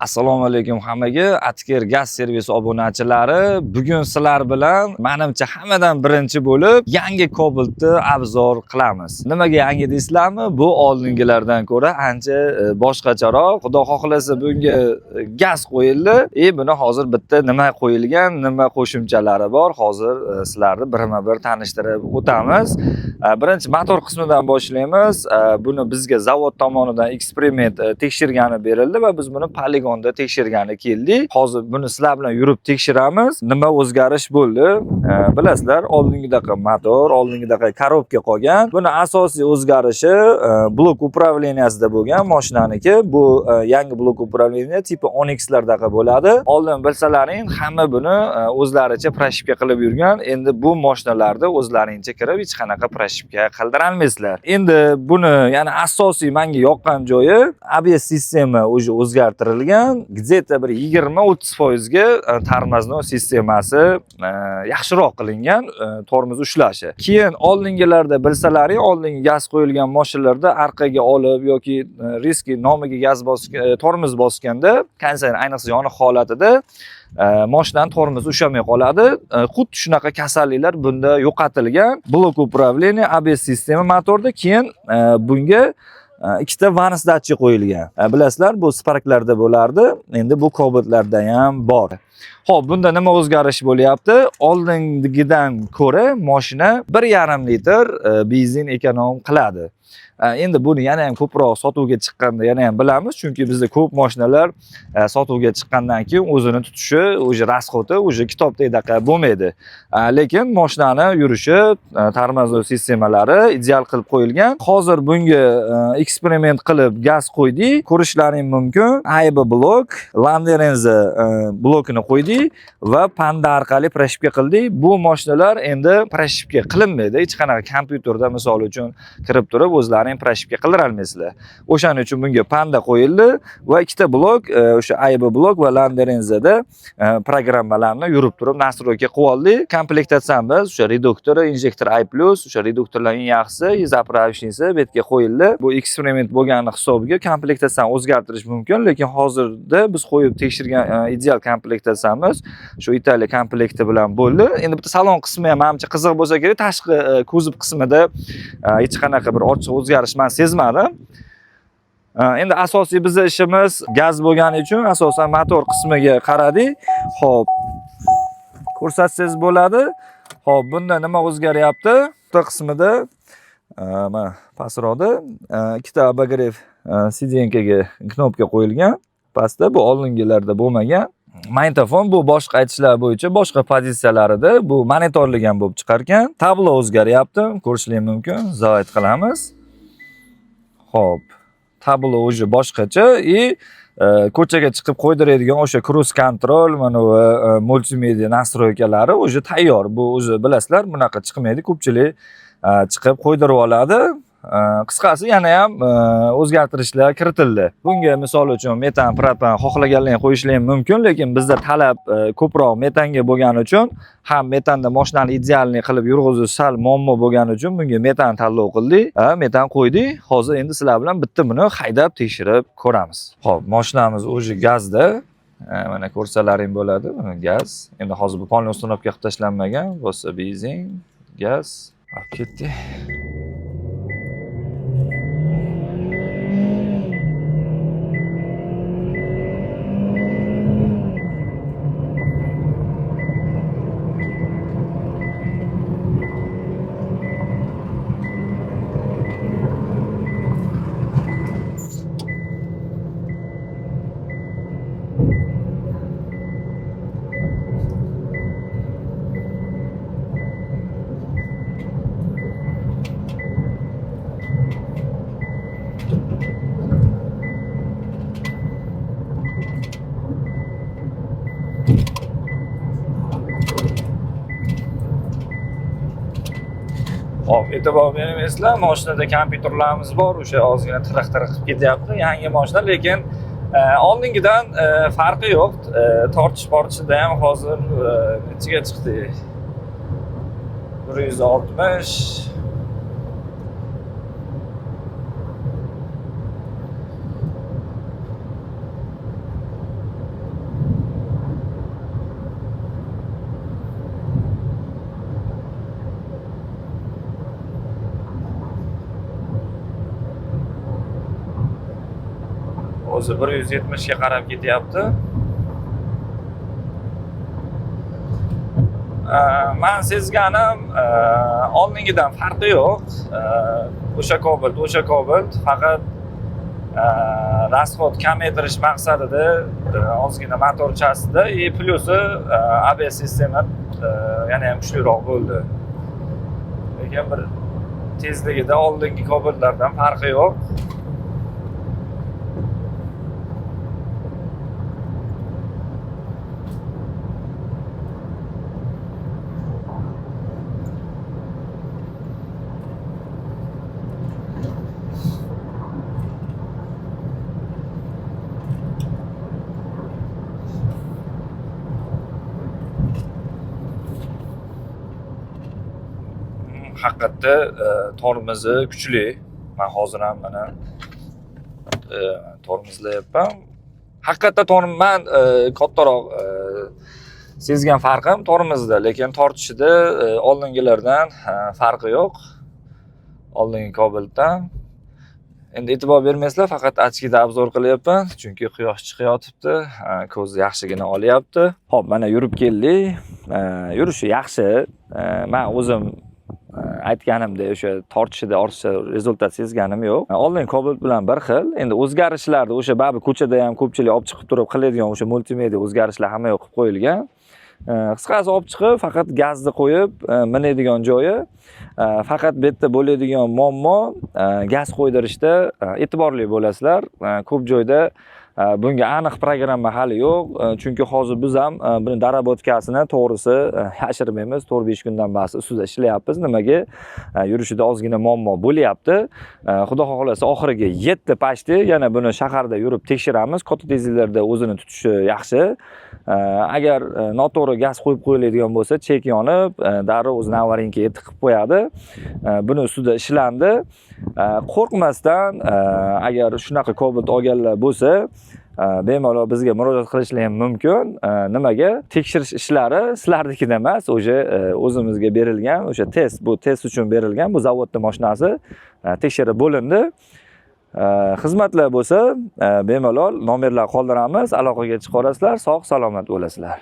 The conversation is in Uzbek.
Assalomu alaykum hammaga. Atker gaz servisi obunachilari, bugun sizlar bilan menimcha hammadan birinchi bo'lib yangi Cobalt'ni obzor qilamiz. Nimaga yangi deysizlarmi? Bu oldingilardan ko'ra ancha boshqacharoq. Xudo xohlasa bunga gaz qo'yildi. Buni hozir bitta nima qo'yilgan, nima qo'shimchalari bor. Hozir sizlarni birma-bir tanishtirib o'tamiz. Birinchi motor qismidan boshlaymiz. Buni bizga zavod tomonidan eksperiment tekshirgani berildi va biz buni poligonda tekshirgani keldik. Hozir buni sizlar bilan yurib tekshiramiz. Nima o'zgarish bo'ldi? Bilasizlar, oldingidaqa motor, oldingidaqa korobka qolgan. Buni asosiy o'zgarishi blok upravleniyasida bo'lgan mashinaniki. Bu yangi blok upravleniya tipi Onyx larda bo'ladi. Oldin bilsalaring, hamma buni o'zlaricha proshipka qilib yurgan. Endi bu mashinalarda o'zlaringcha kirib hech qanaqa proshipka qildira olmaysizlar. Endi buni, ya'ni asosiy menga yoqqan joyi ABS sistema o'zgartirilgan. Где-то bir 20-30% ga tormoznoy sistemasi yaxshiroq qilingan, tormoz ushlashi. Keyin oldingilarda bilsalaring, oldingi gaz qo'yilgan mashinalarda arqaga olib yoki riski nomiga gaz tormoz bosganda, kondisioner ayniqsa yoniq holatida mashinaning tormozi ushamay qoladi. Xuddi shunaqa kasalliklar bunda yo'qotilgan. Blok upravleniya, ABS sistema motorda, keyin bunga ikkita vanis datchik qo'yilgan. Bilasizlar, bu Sparklarda bo'lardi. Endi bu Cobalt'larda ham bor. Xo'p, bunda nima o'zgarish bo'lyapti? Oldingidan ko'ra mashina 1,5 litr benzin ekonom qiladi. Endi buni yana ham ko'proq sotuvga chiqqanda yana ham bilamiz, chunki bizda ko'p mashinalar sotuvga chiqqandan keyin o'zini tutishi, o'sha rasxoti, o'sha kitobdagidaqa bo'lmaydi. Lekin mashinani yurishi, tormoznoy sistemalari ideal qilib qo'yilgan. Hozir bunga eksperiment qilib gaz qo'ydik. Ko'rishlaring mumkin. AEB blok, Landerenza blokini qo'ydik va panda orqali proshipka qildik. Bu mashinalar endi proshipka qilinmaydi. Hech qanaqa kompyuterda misol uchun kirib turib o'zlaring proshipka qildira olmaysizlar. O'shaning uchun bunga panda qo'yildi va ikkita blok, o'sha AEB blok va Landerenzada programmalarni yurib turib nastroyka qilib oldik. Komplektatsiyamiz o'sha reduktor, injektor I+, o'sha reduktorlarning yaxshisi, zapravishniisi bu yerga qo'yildi. Bu eksperiment bo'lgani hisobiga komplektatsiyani o'zgartirish mumkin, lekin hozirda biz qo'yib tekshirgan ideal komplektatsiyamiz shu Italiya komplekti bilan bo'ldi. Endi bitta salon qismi ham menimcha qiziq bo'lsa kerak. Tashqi kuzov qismida hech qanaqa bir ortiqcha o'zgarish men sezmadim. Endi asosiy bizning ishimiz gaz bo'lgani uchun asosan motor qismiga qaradik. Xo'p, ko'rsatsangiz bo'ladi. Xo'p, bunda nima o'zgaryapti? Bu qismida mana pastroqda ikkita обогрев sidenkaga knopka qo'yilgan. Pastda bu oldingilarda bo'lmagan. Magnitofon bu boshqa aytishlar bo'yicha boshqa pozitsiyalarida bu monitorlagan bo'lib chiqargan. Tablo o'zgaryapti, ko'rishingiz mumkin. Zoid qilamiz. Xo'p, tablo o'zi boshqacha ko'chaga chiqib qo'ydiradigan o'sha cruise control, mana va multimedia nastroykalari o'zi tayyor. Bu o'zi bilasizlar, bunaqa chiqmaydi, ko'pchilik chiqib qo'ydirib oladi. Qisqasi yana ham o'zgartirishlar kiritildi. Bunga misol uchun metan, propan xohlaganlaringizni qo'yishingiz mumkin, lekin bizda talab ko'proq metanga bo'lgani uchun, ham metanda mashinani idealni qilib yurg'izish sal muammo bo'lgani uchun bunga metan tanlov qildik. Metan qo'ydik. Hozir endi sizlar bilan bitta buni haydab tekshirib ko'ramiz. Xo'p, mashinamiz o'zi gazda. Mana ko'rsalaring bo'ladi, mana gaz. Endi hozir bu polni uстановка qilib tashlanmagan, bo'lsa benzin, gaz. Olib ketdi. Hop, e'tibor bermaysizlar, mashinada kompyuterlarimiz bor, o'sha ozgina tiriq-tiriq qilib ketyapti. Yangi mashina, lekin oldingidan farqi yo'q. Tortish-portishida ham hozir nechaga chiqdi? 160. o'zi 170 ga qarab ketyapti. Men sezganim oldingidan farqi yo'q. O'sha Cobalt faqat rasxod kamaytirish maqsadida ozgina motorchasida plusi ABS sistema yana ham kuchliroq bo'ldi. Lekin bir tezligida oldingi Cobaltlardan farqi yo'q. Haqiqatda tormozi kuchli. Men hozir ham mana tormozlayapman. Haqiqatda men kattaroq sezgan farqim tormozda, lekin tortishida oldingilardan farqi yo'q. Oldingi Cobaltdan. Endi e'tibor bermaysizlar, faqat ochkida obzor qilyapman, chunki quyosh chiqayotibdi, ko'z yaxshigina olyapti. Xo'p, mana yurib keldik. Yurishi yaxshi. Men o'zim aytganimdek o'sha tortishida ortiqcha rezultat sezganim yo'q. Oldin Cobalt bilan bir xil. Endi o'zgarishlarda o'sha babi ko'chada ham ko'pchilik olib chiqib turib qiladigan o'sha multimedia o'zgarishlar hamma yoq qilib qo'yilgan. Qisqasi olib chiqib faqat gazni qo'yib minadigan joyi, faqat bu yerda bo'ladigan muammo gaz qo'ydirishda e'tiborli bo'lasizlar. Ko'p joyda bunga aniq programma hali yo'q, chunki hozir biz ham buni darabotkasini to'g'risi yashirmaymiz. 4-5 kundan beri ustida ishlayapmiz. Nimaga? Yurishida ozgina muammo bo'lyapti. Xudo xohlasa oxiriga yetdi pashti. Yana buni shaharda yurib tekshiramiz. Katta tezliklarda o'zini tutishi yaxshi. Agar noto'g'ri gaz qo'yib qo'yiladigan bo'lsa, chek yonib, darrov o'zini avarinkaga tiqib qo'yadi. Buni ustida ishlandi. Qo'rqmasdan agar shunaqa Cobalt olganlar bo'lsa, bemalol bizga murojaat qilishlari ham mumkin. Nimaga? Tekshirish ishlari sizlarnikidan emas, o'sha o'zimizga berilgan, o'sha bu test uchun berilgan, bu zavodning mashinasi tekshirib bo'lindi. Xizmatlar bo'lsa, bemalol nomerlar qoldiramiz, aloqaga chiqarasizlar, sog' salomat bo'lasizlar.